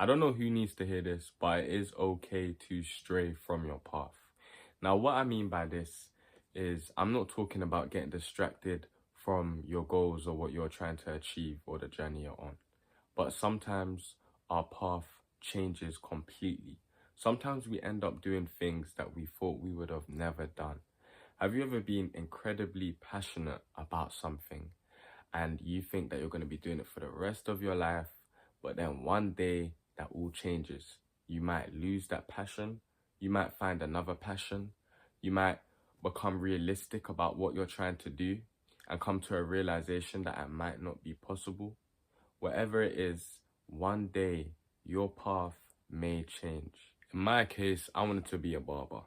I don't know who needs to hear this, but it is okay to stray from your path. Now, what I mean by this is I'm not talking about getting distracted from your goals or what you're trying to achieve or the journey you're on. But sometimes our path changes completely. Sometimes we end up doing things that we thought we would have never done. Have you ever been incredibly passionate about something and you think that you're going to be doing it for the rest of your life, but then one day that all changes? You might lose that passion, you might find another passion, you might become realistic about what you're trying to do and come to a realization that it might not be possible. Whatever it is, one day your path may change. In my case, I wanted to be a barber.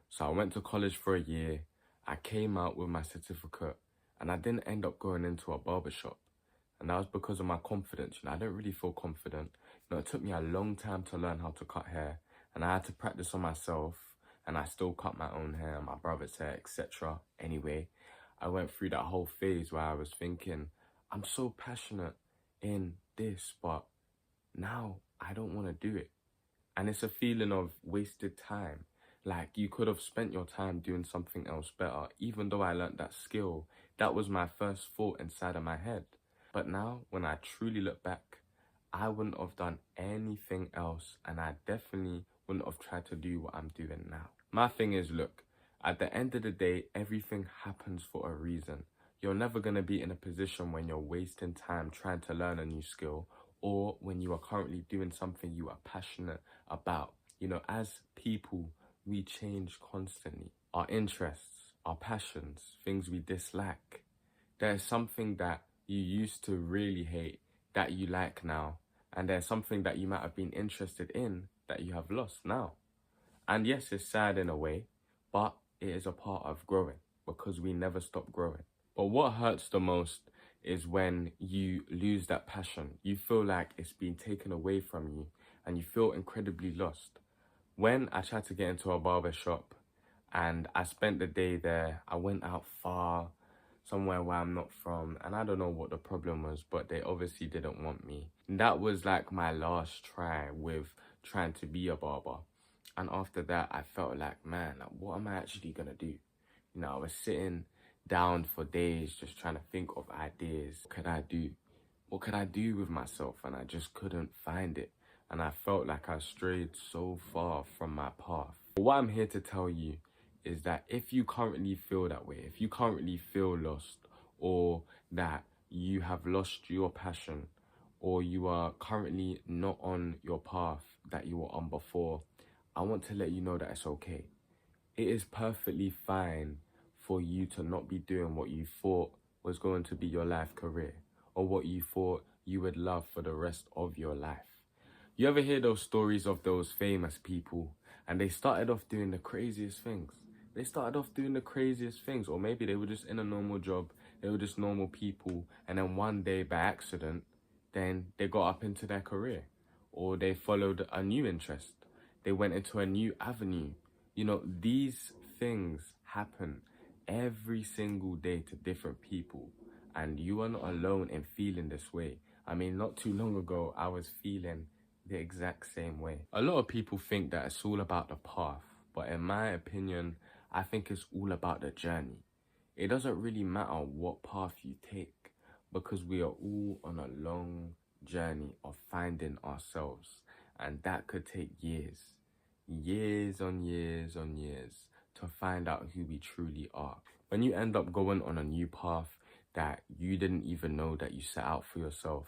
So I went to college for a year, I came out with my certificate, and I didn't end up going into a barbershop. And that was because of my confidence. I didn't really feel confident. It took me a long time to learn how to cut hair, and I had to practice on myself, and I still cut my own hair, my brother's hair, etc. Anyway, I went through that whole phase where I was thinking, I'm so passionate in this, but now I don't want to do it. And it's a feeling of wasted time. Like, you could have spent your time doing something else better. Even though I learned that skill, that was my first thought inside of my head. But now, when I truly look back, I wouldn't have done anything else, and I definitely wouldn't have tried to do what I'm doing now. My thing is, look, at the end of the day, everything happens for a reason. You're never going to be in a position when you're wasting time trying to learn a new skill, or when you are currently doing something you are passionate about. As people, we change constantly. Our interests, our passions, things we dislike. There's something that you used to really hate that you like now, and there's something that you might have been interested in that you have lost now. And yes, it's sad in a way, but it is a part of growing, because we never stop growing. But what hurts the most is when you lose that passion. You feel like it's been taken away from you and you feel incredibly lost. When I tried to get into a barber shop and I spent the day there, I went out far, somewhere where I'm not from, and I don't know what the problem was, but they obviously didn't want me. And that was like my last try with trying to be a barber. And after that, I felt like, man, what am I actually gonna do? I was sitting down for days just trying to think of ideas. What could I do? What could I do with myself? And I just couldn't find it. And I felt like I strayed so far from my path. But what I'm here to tell you is that if you currently feel that way, if you currently feel lost, or that you have lost your passion, or you are currently not on your path that you were on before, I want to let you know that it's okay. It is perfectly fine for you to not be doing what you thought was going to be your life career, or what you thought you would love for the rest of your life. You ever hear those stories of those famous people and they started off doing the craziest things? Or maybe they were just in a normal job, they were just normal people, and then one day by accident, then they got up into their career, or they followed a new interest, they went into a new avenue. These things happen every single day to different people, and you are not alone in feeling this way. Not too long ago, I was feeling the exact same way. A lot of people think that it's all about the path, but in my opinion, I think it's all about the journey. It doesn't really matter what path you take, because we are all on a long journey of finding ourselves, and that could take years on years to find out who we truly are. When you end up going on a new path that you didn't even know that you set out for yourself,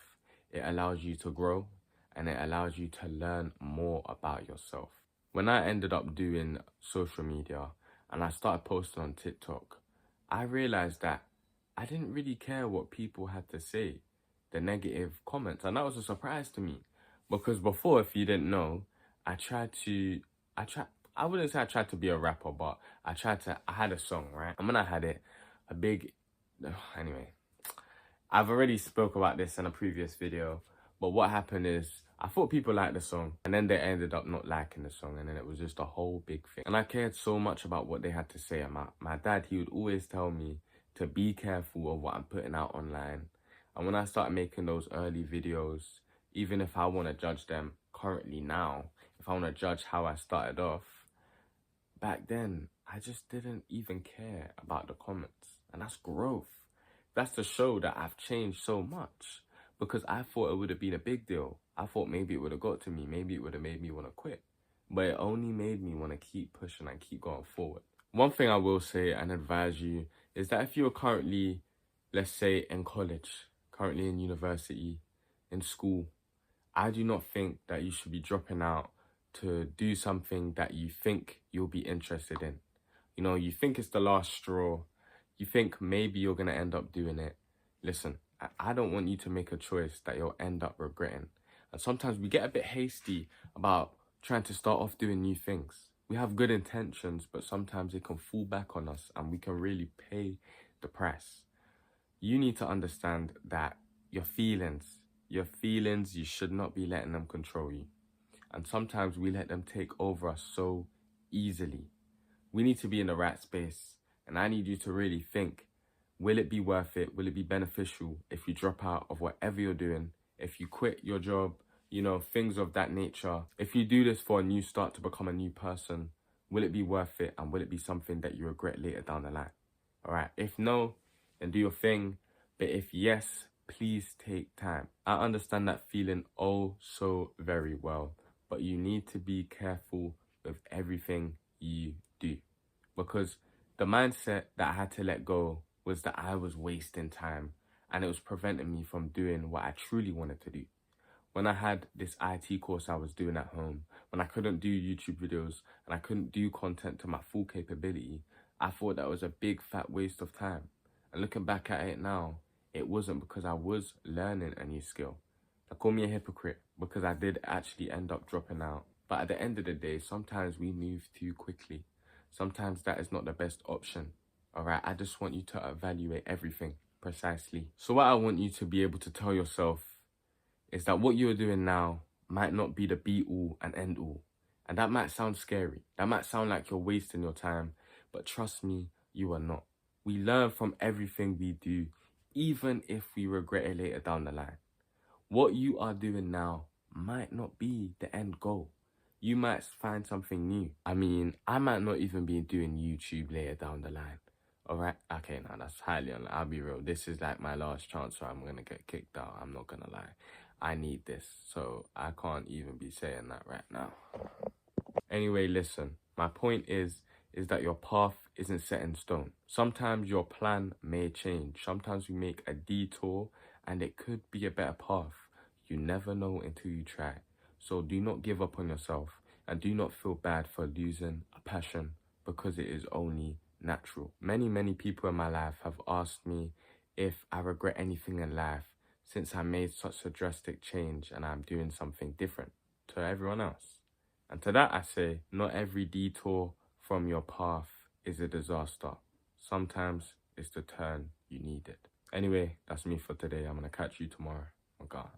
it allows you to grow, and it allows you to learn more about yourself. When I ended up doing social media and I started posting on TikTok, I realized that I didn't really care what people had to say, the negative comments. And that was a surprise to me, because before, if you didn't know, I wouldn't say I tried to be a rapper, but I had a song, right? And when I had it, anyway, I've already spoke about this in a previous video, but what happened is I thought people liked the song, and then they ended up not liking the song, and then it was just a whole big thing. And I cared so much about what they had to say. And my dad, he would always tell me to be careful of what I'm putting out online. And when I started making those early videos, even if I want to judge them, currently now, if I want to judge how I started off, back then, I just didn't even care about the comments. And that's growth. That's to show that I've changed so much, because I thought it would have been a big deal. I thought maybe it would have got to me. Maybe it would have made me want to quit. But it only made me want to keep pushing and keep going forward. One thing I will say and advise you is that if you're currently, let's say, in college, currently in university, in school, I do not think that you should be dropping out to do something that you think you'll be interested in. You know, you think it's the last straw. You think maybe you're going to end up doing it. Listen, I don't want you to make a choice that you'll end up regretting. And sometimes we get a bit hasty about trying to start off doing new things. We have good intentions, but sometimes it can fall back on us and we can really pay the price. You need to understand that your feelings, you should not be letting them control you. And sometimes we let them take over us so easily. We need to be in the right space. And I need you to really think, will it be worth it? Will it be beneficial if you drop out of whatever you're doing? If you quit your job, you know, things of that nature. If you do this for a new start to become a new person, will it be worth it? And will it be something that you regret later down the line? All right. If no, then do your thing. But if yes, please take time. I understand that feeling oh so very well, but you need to be careful with everything you do, because the mindset that I had to let go was that I was wasting time and it was preventing me from doing what I truly wanted to do. When I had this IT course I was doing at home, when I couldn't do YouTube videos and I couldn't do content to my full capability, I thought that was a big fat waste of time. And looking back at it now, it wasn't, because I was learning a new skill. They call me a hypocrite because I did actually end up dropping out. But at the end of the day, sometimes we move too quickly. Sometimes that is not the best option. All right, I just want you to evaluate everything precisely. So what I want you to be able to tell yourself is that what you're doing now might not be the be all and end all. And that might sound scary. That might sound like you're wasting your time. But trust me, you are not. We learn from everything we do, even if we regret it later down the line. What you are doing now might not be the end goal. You might find something new. I mean, I might not even be doing YouTube later down the line. All right? Okay, now that's highly unlikely. I'll be real. This is like my last chance, so I'm going to get kicked out. I'm not going to lie. I need this, so I can't even be saying that right now. Anyway, listen. My point is that your path isn't set in stone. Sometimes your plan may change. Sometimes we make a detour and it could be a better path. You never know until you try. So do not give up on yourself and do not feel bad for losing a passion, because it is only natural. Many people in my life have asked me if I regret anything in life since I made such a drastic change and I'm doing something different to everyone else. And to that I say, not every detour from your path is a disaster. Sometimes it's the turn you needed. Anyway, that's me for today. I'm going to catch you tomorrow. Oh God.